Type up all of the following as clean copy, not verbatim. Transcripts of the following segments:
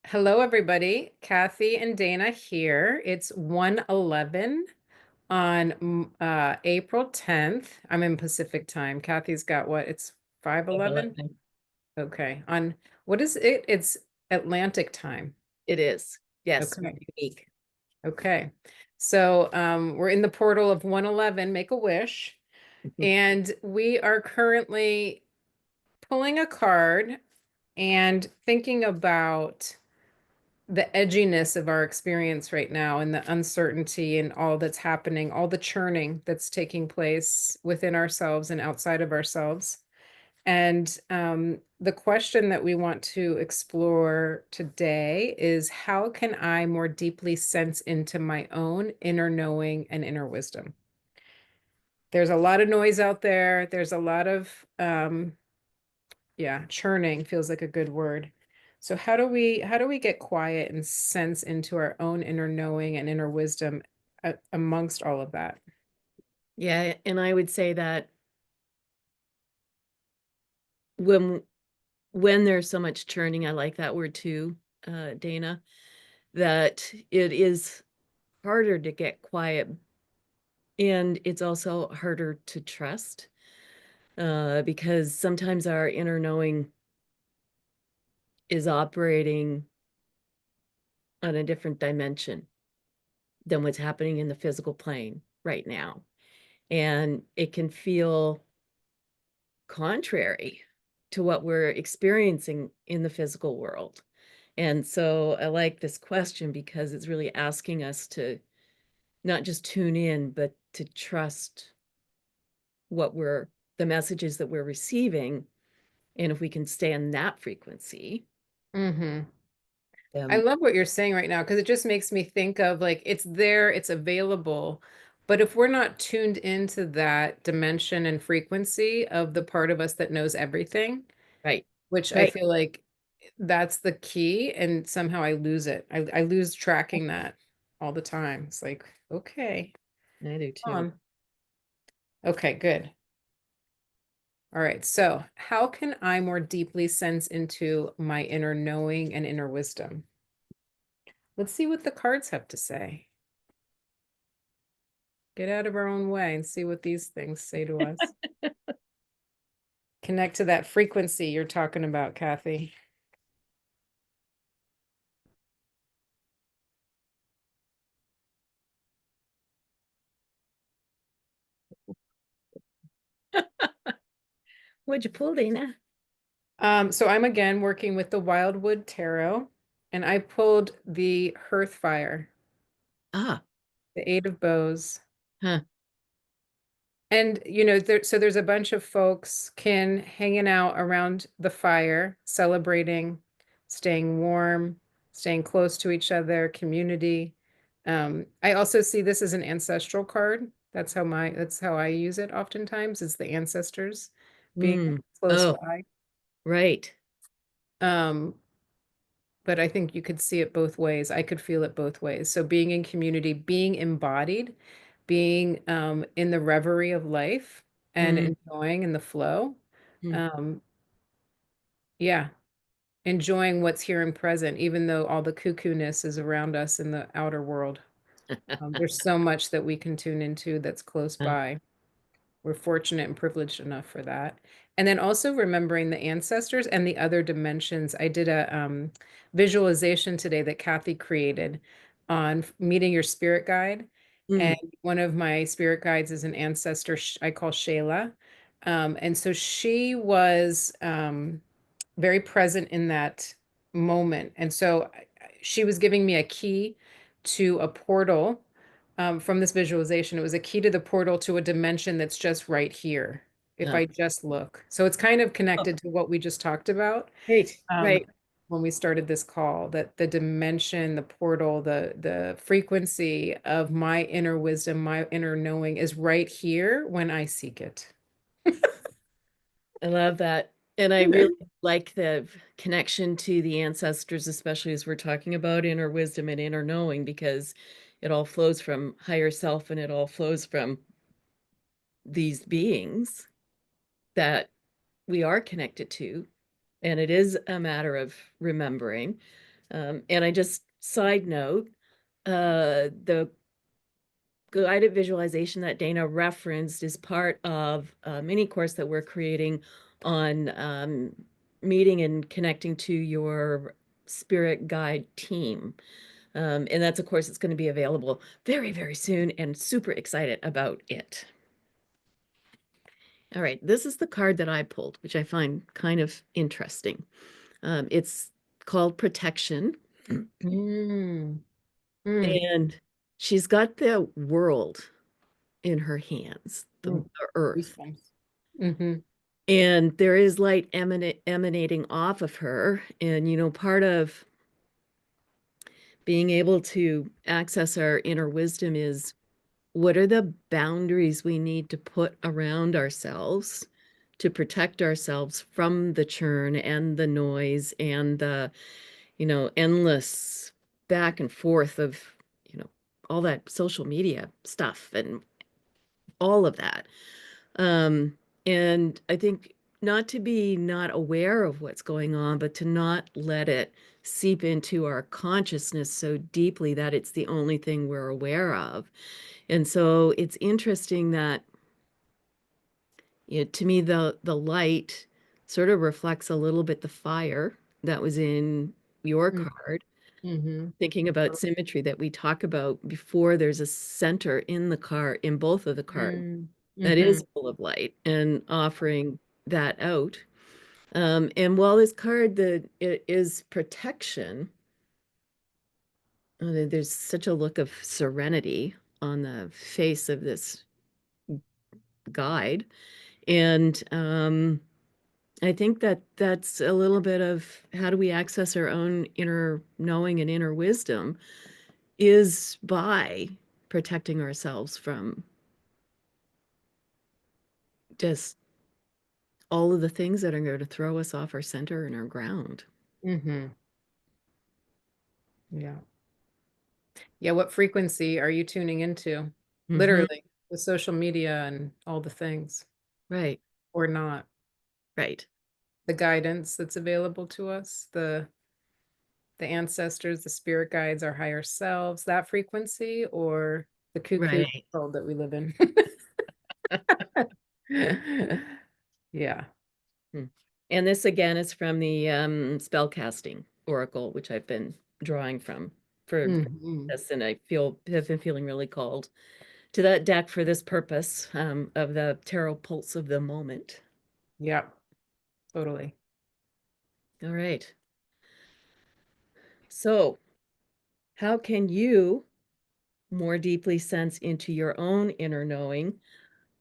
Hello, everybody. Kathy and Dana here. It's 1:11 on April 10th. I'm in Pacific time. Kathy's got what? It's 5:11? 11. Okay. On what is it? It's Atlantic time. It is. Yes, we're Okay. unique. Okay. So we're in the portal of 1:11, make a wish. And we are currently pulling a card and thinking about the edginess of our experience right now and the uncertainty and all that's happening, all the churning that's taking place within ourselves and outside of ourselves. And the question that we want to explore today is how can I more deeply sense into my own inner knowing and inner wisdom? There's a lot of noise out there. There's a lot of yeah, churning feels like a good word. So how do we get quiet and sense into our own inner knowing and inner wisdom amongst all of that? Yeah, and I would say that when when there's so much churning, I like that word too, Dana, that it is harder to get quiet and it's also harder to trust because sometimes our inner knowing is operating on a different dimension than what's happening in the physical plane right now. And it can feel contrary to what we're experiencing in the physical world. And so I like this question because it's really asking us to not just tune in, but to trust what we're the messages that we're receiving. And if we can stay on that frequency, Hmm. I then love what you're saying right now because it just makes me think of like it's there, it's available. But if we're not tuned into that dimension and frequency of the part of us that knows everything, right, which I right. feel like that's the key, and somehow I lose it. I lose tracking that all the time. It's like, okay, I do too. on. Okay, good. All right. So, how can I more deeply sense into my inner knowing and inner wisdom? Let's see what the cards have to say. Get out of our own way and see what these things say to us. Connect to that frequency you're talking about, Kathy. What'd you pull, Dana? So I'm again working with the Wildwood Tarot, and I pulled the Hearth Fire, Ah, the Eight of Bows. huh. And so there's a bunch of folks kin hanging out around the fire, celebrating, staying warm, staying close to each other, community. I also see this as an ancestral card. That's how I use it oftentimes, is the ancestors being Mm. close Oh, by. right. Um, but I think you could see it both ways. I could feel it both ways. So being in community, being embodied, being in the reverie of life and Mm. enjoying in the flow. Mm. Um, yeah, enjoying what's here and present, even though all the cuckoo-ness is around us in the outer world. There's so much that we can tune into that's close by. We're fortunate and privileged enough for that. And then also remembering the ancestors and the other dimensions. I did a visualization today that Kathy created on meeting your spirit guide. And Mm. one of my spirit guides is an ancestor I call Shayla. And so she was very present in that moment. And so she was giving me a key to a portal from this visualization. It was a key to the portal to a dimension that's just right here, if Yeah. I just look. So it's kind of Oh, connected to what we just talked about right, um, right. when we started this call, that the dimension, the portal, the frequency of my inner wisdom, my inner knowing is right here when I seek it. I love that. And I really like the connection to the ancestors, especially as we're talking about inner wisdom and inner knowing, because it all flows from higher self and it all flows from these beings that we are connected to. And it is a matter of remembering. And I just side note, the guided visualization that Dana referenced is part of a mini course that we're creating on meeting and connecting to your spirit guide team. And that's a course that's going to be available very, very soon, and super excited about it. All right, this is the card that I pulled, which I find kind of interesting. It's called Protection. Mm. Mm. And she's got the world in her hands, Mm. the earth. Goosebumps. Mm-hmm. And there is light emanating off of her. And, part of being able to access our inner wisdom is, what are the boundaries we need to put around ourselves to protect ourselves from the churn and the noise and the, endless back and forth of, you know, all that social media stuff and all of that. And I think not to be not aware of what's going on, but to not let it seep into our consciousness so deeply that it's the only thing we're aware of. And so it's interesting that, to me, the light sort of reflects a little bit the fire that was in your card. Mm-hmm. Thinking about symmetry that we talk about before, there's a center in the card, in both of the cards, that Mm-hmm. is full of light and offering that out. And while this card it is protection, there's such a look of serenity on the face of this guide. And I think that that's a little bit of how do we access our own inner knowing and inner wisdom is by protecting ourselves from just all of the things that are going to throw us off our center and our ground. Mm-hmm. Yeah. Yeah. What frequency are you tuning into? Hmm. Literally, with social media and all the things, Right, or not? right, The guidance that's available to us, the ancestors, the spirit guides, our higher selves, that frequency, or the cuckoo right. world that we live in. Yeah. Hmm. And this again is from the spell casting oracle, which I've been drawing from for Hmm. this, and have been feeling really called to that deck for this purpose, of the tarot pulse of the moment. Yeah, totally. All right. So, how can you more deeply sense into your own inner knowing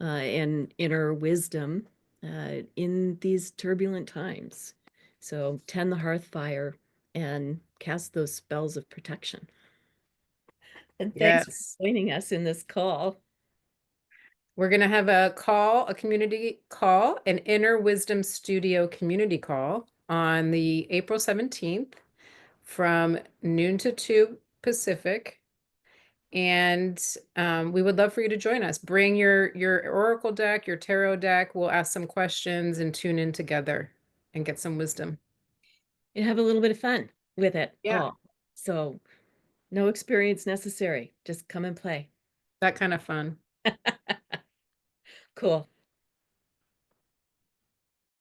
and inner wisdom in these turbulent times? So, tend the hearth fire and cast those spells of protection. And thanks for Yes. joining us in this call. We're going to have a call, a community call, an Inner Wisdom Studio community call on the April 17th from noon to 2 Pacific. And we would love for you to join us. Bring your Oracle deck, your tarot deck. We'll ask some questions and tune in together and get some wisdom. And have a little bit of fun with it Yeah, all. So, no experience necessary. Just come and play. that kind of fun. Cool.